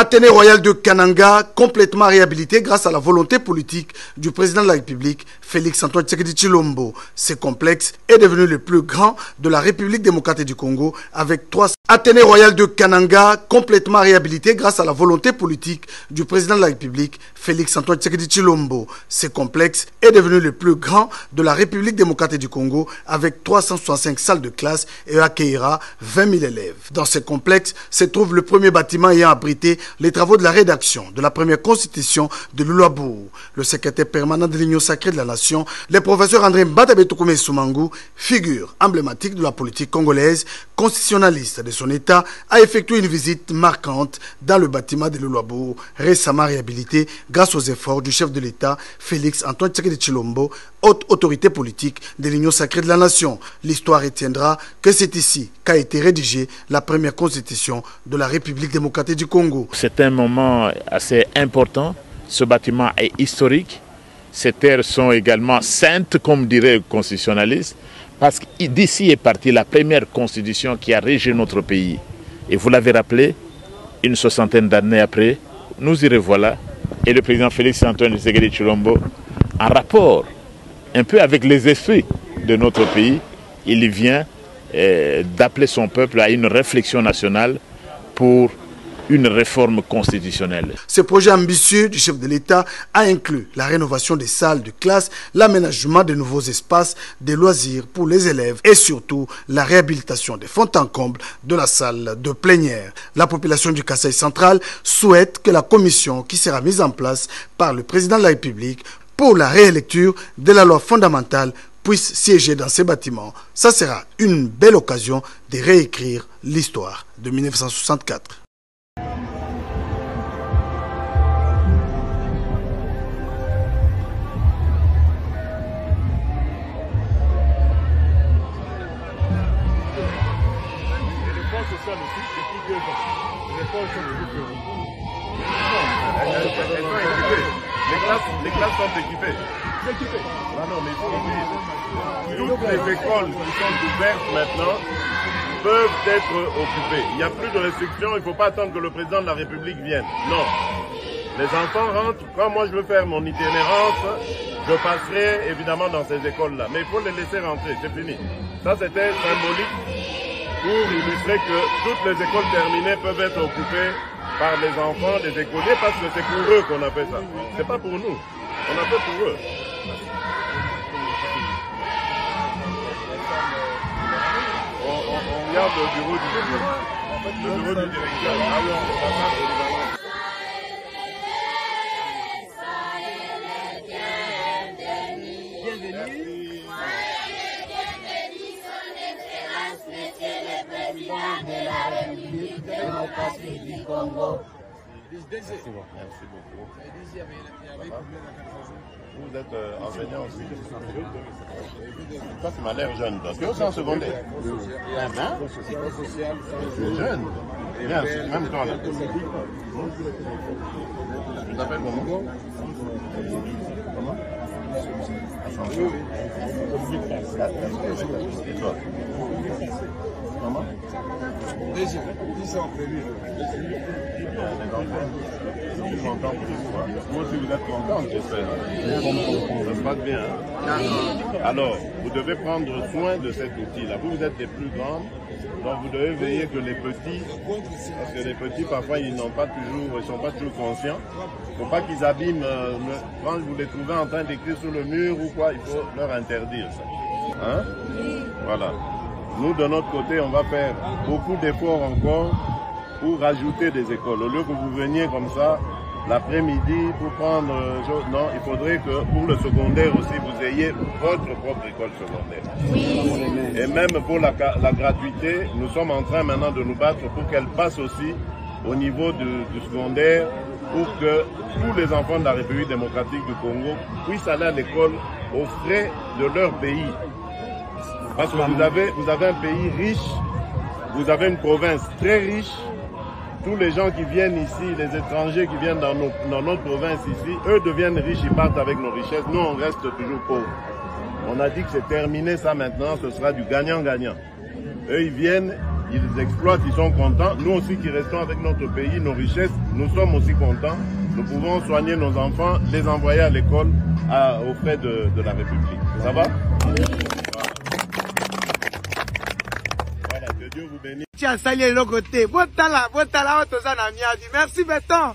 Athénée Royal de Kananga, complètement réhabilité grâce à la volonté politique du président de la République, Félix Antoine Tshisekedi Tshilombo. Ce complexe est devenu le plus grand de la République démocratique du Congo avec 300. Athénée Royal de Kananga, complètement réhabilité grâce à la volonté politique du président de la République, Félix Antoine Tshisekedi Tshilombo. Ce complexe est devenu le plus grand de la République démocratique du Congo avec 365 salles de classe et accueillera 20 000 élèves. Dans ce complexe se trouve le premier bâtiment ayant abrité les travaux de la rédaction de la première constitution de Lulabou. Le secrétaire permanent de l'Union sacrée de la nation, le professeur André Mbatabetoukoumé Soumangu, figure emblématique de la politique congolaise, constitutionnaliste de son État, a effectué une visite marquante dans le bâtiment de Lulabou, récemment réhabilité grâce aux efforts du chef de l'État, Félix Antoine Tshisekedi Tshilombo, haute autorité politique de l'Union sacrée de la nation. L'histoire retiendra que c'est ici qu'a été rédigée la première constitution de la République démocratique du Congo. C'est un moment assez important. Ce bâtiment est historique. Ces terres sont également saintes, comme dirait le constitutionnaliste, parce que d'ici est partie la première constitution qui a régi notre pays. Et vous l'avez rappelé, une soixantaine d'années après, nous y revoilà. Et le président Félix Antoine Tshisekedi Tshilombo, en rapport un peu avec les esprits de notre pays, il vient d'appeler son peuple à une réflexion nationale pour une réforme constitutionnelle. Ce projet ambitieux du chef de l'État a inclus la rénovation des salles de classe, l'aménagement de nouveaux espaces de loisirs pour les élèves et surtout la réhabilitation des fonds en comble de la salle de plénière. La population du Kasaï central souhaite que la commission qui sera mise en place par le président de la République pour la réélecture de la loi fondamentale puisse siéger dans ces bâtiments. Ça sera une belle occasion de réécrire l'histoire de 1964. Les classes sont équipées. Ah non, mais il faut le dire. Toutes les écoles qui sont ouvertes maintenant peuvent être occupées. Il n'y a plus de restrictions, il ne faut pas attendre que le président de la République vienne. Non. Les enfants rentrent. Quand moi je veux faire mon itinérance, je passerai évidemment dans ces écoles-là. Mais il faut les laisser rentrer, c'est fini. Ça c'était symbolique pour illustrer que toutes les écoles terminées peuvent être occupées par les enfants des écoliers parce que c'est pour eux qu'on a fait ça. C'est pas pour nous. On a fait pour eux. On regarde le bureau du directeur. Ah oui, de la République démocratique du Congo. Merci beaucoup. Vous êtes enseignant aussi. Ça, c'est m'a l'air jeune. Parce que c'est en secondaire. C'est jeune. Bien, même toi là. Tu t'appelles comment? Comment? Et toi? Comment? Deuxième, 10 ans prévu. Je suis content pour l'histoire. Moi aussi vous êtes content, j'espère. Ça se passe bien. Hein? Alors, vous devez prendre soin de cet outil-là. Vous êtes les plus grands, donc vous devez veiller que les petits, parce que les petits parfois ils n'ont pas toujours, ils sont pas toujours conscients. Il ne faut pas qu'ils abîment. Quand vous les trouvez en train d'écrire sur le mur ou quoi, il faut leur interdire ça. Hein? Voilà. Nous, de notre côté, on va faire beaucoup d'efforts encore pour rajouter des écoles. Au lieu que vous veniez comme ça, l'après-midi, pour prendre... non, il faudrait que pour le secondaire aussi, vous ayez votre propre école secondaire. Oui. Et même pour la gratuité, nous sommes en train maintenant de nous battre pour qu'elle passe aussi au niveau du secondaire, pour que tous les enfants de la République démocratique du Congo puissent aller à l'école aux frais de leur pays. Parce que vous avez un pays riche, vous avez une province très riche. Tous les gens qui viennent ici, les étrangers qui viennent dans notre province ici, eux deviennent riches, ils partent avec nos richesses. Nous, on reste toujours pauvres. On a dit que c'est terminé ça maintenant, ce sera du gagnant-gagnant. Eux, ils viennent, ils exploitent, ils sont contents. Nous aussi qui restons avec notre pays, nos richesses, nous sommes aussi contents. Nous pouvons soigner nos enfants, les envoyer à l'école aux frais de la République. Ça va? Voilà, que Dieu vous bénisse. Tiens, salut le côté. Merci Béton.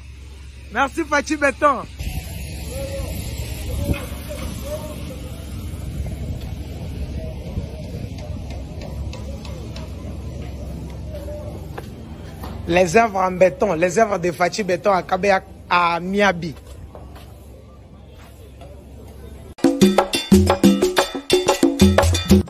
Merci Fachi Béton. Les œuvres en béton, les œuvres de Fachi Béton à Kabea à Miabi.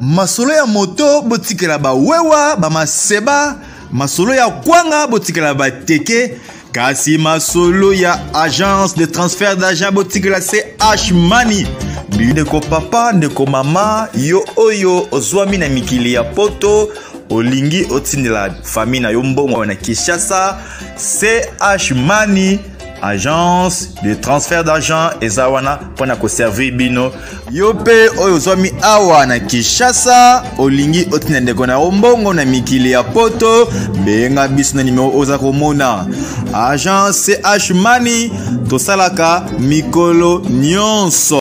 Masolo ya moto botikela ba wewa ba maseba, masolo ya kwanga botikela ba teke, kasi masolo ya agence de transfert d'argent botikela CH Money. Ndeko papa, ndeko mama, yo oyo ozwami na mikili ya poto, olingi otindela famille na yo mbongo na Kinshasa, CH Money, agence de transfert d'argent ezawana pona ko servir bino. Yo pe oyo zwami awa na Kinshasa, olingi otindela ndeko na mbongo na mikili ya poto, benga biso na numéro oza komona. Agence CH Money tosalaka mikolo nyonso.